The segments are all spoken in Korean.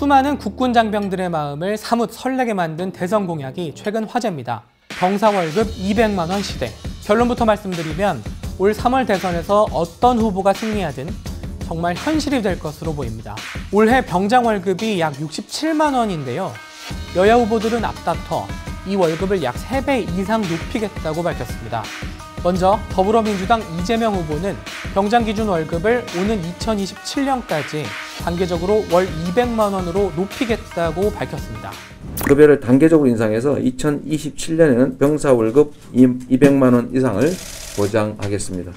수많은 국군 장병들의 마음을 사뭇 설레게 만든 대선 공약이 최근 화제입니다. 병사 월급 200만 원 시대. 결론부터 말씀드리면 올 3월 대선에서 어떤 후보가 승리하든 정말 현실이 될 것으로 보입니다. 올해 병장 월급이 약 67만 원인데요. 여야 후보들은 앞다퉈 이 월급을 약 3배 이상 높이겠다고 밝혔습니다. 먼저 더불어민주당 이재명 후보는 병장 기준 월급을 오는 2027년까지 단계적으로 월 200만 원으로 높이겠다고 밝혔습니다. 급여를 단계적으로 인상해서 2027년에는 병사 월급 200만 원 이상을 보장하겠습니다.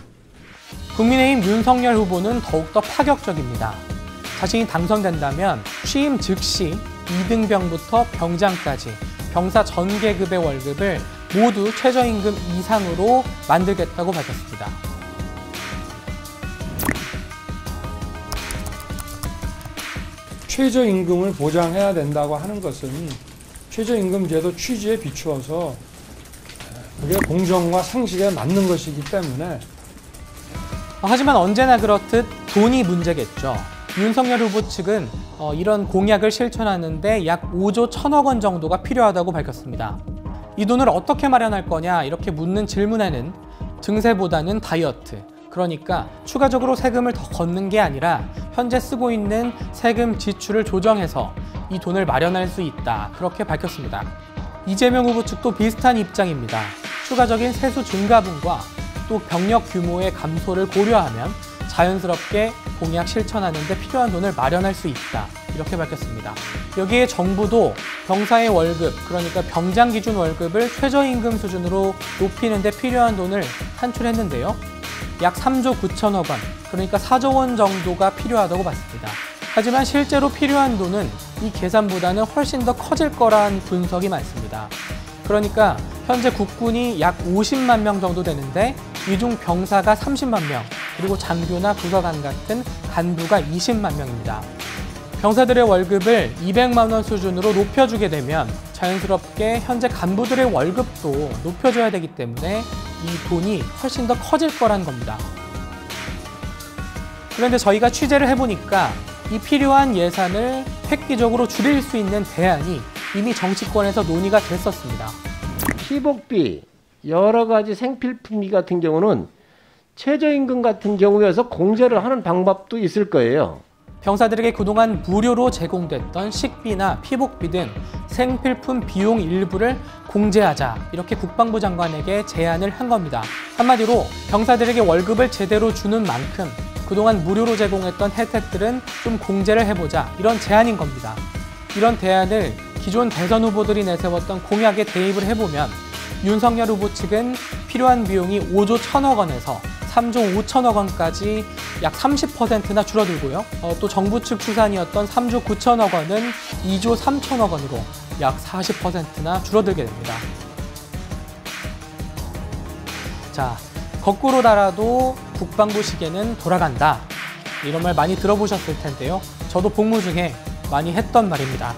국민의힘 윤석열 후보는 더욱더 파격적입니다. 자신이 당선된다면 취임 즉시 2등병부터 병장까지 병사 전 계급의 월급을 모두 최저임금 이상으로 만들겠다고 밝혔습니다. 최저임금을 보장해야 된다고 하는 것은 최저임금제도 취지에 비추어서 그게 공정과 상식에 맞는 것이기 때문에. 하지만 언제나 그렇듯 돈이 문제겠죠. 윤석열 후보 측은 이런 공약을 실천하는데 약 5조 1천억 원 정도가 필요하다고 밝혔습니다. 이 돈을 어떻게 마련할 거냐 이렇게 묻는 질문에는 증세보다는 다이어트, 그러니까 추가적으로 세금을 더 걷는 게 아니라 현재 쓰고 있는 세금 지출을 조정해서 이 돈을 마련할 수 있다, 그렇게 밝혔습니다. 이재명 후보 측도 비슷한 입장입니다. 추가적인 세수 증가분과 또 병력 규모의 감소를 고려하면 자연스럽게 공약 실천하는 데 필요한 돈을 마련할 수 있다, 이렇게 밝혔습니다. 여기에 정부도 병사의 월급, 그러니까 병장 기준 월급을 최저임금 수준으로 높이는 데 필요한 돈을 산출했는데요. 약 3조 9천억 원, 그러니까 4조 원 정도가 필요하다고 봤습니다. 하지만 실제로 필요한 돈은 이 계산보다는 훨씬 더 커질 거란 분석이 많습니다. 그러니까 현재 국군이 약 50만 명 정도 되는데 이 중 병사가 30만 명, 그리고 장교나 부사관 같은 간부가 20만 명입니다. 병사들의 월급을 200만 원 수준으로 높여주게 되면 자연스럽게 현재 간부들의 월급도 높여줘야 되기 때문에 이 돈이 훨씬 더 커질 거란 겁니다. 그런데 저희가 취재를 해보니까 이 필요한 예산을 획기적으로 줄일 수 있는 대안이 이미 정치권에서 논의가 됐었습니다. 피복비, 여러 가지 생필품비 같은 경우는 최저임금 같은 경우에서 공제를 하는 방법도 있을 거예요. 병사들에게 그동안 무료로 제공됐던 식비나 피복비 등 생필품 비용 일부를 공제하자, 이렇게 국방부 장관에게 제안을 한 겁니다. 한마디로 병사들에게 월급을 제대로 주는 만큼 그동안 무료로 제공했던 혜택들은 좀 공제를 해보자, 이런 제안인 겁니다. 이런 대안을 기존 대선 후보들이 내세웠던 공약에 대입을 해보면 윤석열 후보 측은 필요한 비용이 5조 1천억 원에서 3조 5천억 원까지 약 30%나 줄어들고요. 또 정부 측 추산이었던 3조 9천억 원은 2조 3천억 원으로 약 40%나 줄어들게 됩니다. 자, 거꾸로 달아도 국방부 시계는 돌아간다, 이런 말 많이 들어보셨을 텐데요. 저도 복무 중에 많이 했던 말입니다.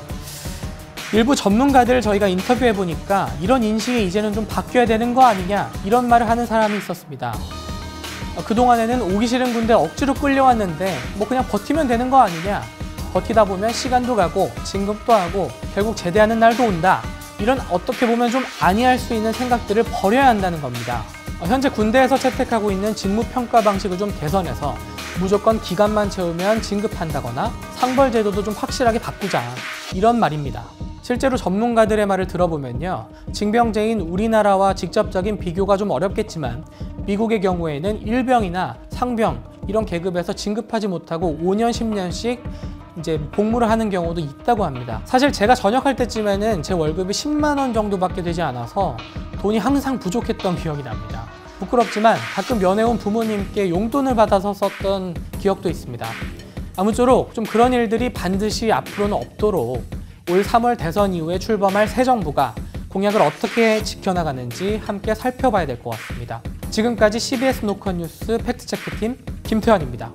일부 전문가들 저희가 인터뷰해보니까 이런 인식이 이제는 좀 바뀌어야 되는 거 아니냐, 이런 말을 하는 사람이 있었습니다. 그동안에는 오기 싫은 군대 억지로 끌려왔는데 뭐 그냥 버티면 되는 거 아니냐, 버티다 보면 시간도 가고 진급도 하고 결국 제대하는 날도 온다, 이런 어떻게 보면 좀 아니할 수 있는 생각들을 버려야 한다는 겁니다. 현재 군대에서 채택하고 있는 직무평가 방식을 좀 개선해서 무조건 기간만 채우면 진급한다거나 상벌 제도도 좀 확실하게 바꾸자, 이런 말입니다. 실제로 전문가들의 말을 들어보면요, 징병제인 우리나라와 직접적인 비교가 좀 어렵겠지만 미국의 경우에는 일병이나 상병 이런 계급에서 진급하지 못하고 5년, 10년씩 이제 복무를 하는 경우도 있다고 합니다. 사실 제가 전역할 때쯤에는 제 월급이 10만 원 정도밖에 되지 않아서 돈이 항상 부족했던 기억이 납니다. 부끄럽지만 가끔 면회온 부모님께 용돈을 받아서 썼던 기억도 있습니다. 아무쪼록 좀 그런 일들이 반드시 앞으로는 없도록 올 3월 대선 이후에 출범할 새 정부가 공약을 어떻게 지켜나가는지 함께 살펴봐야 될 것 같습니다. 지금까지 CBS 노컷 뉴스 팩트체크팀 김태환입니다.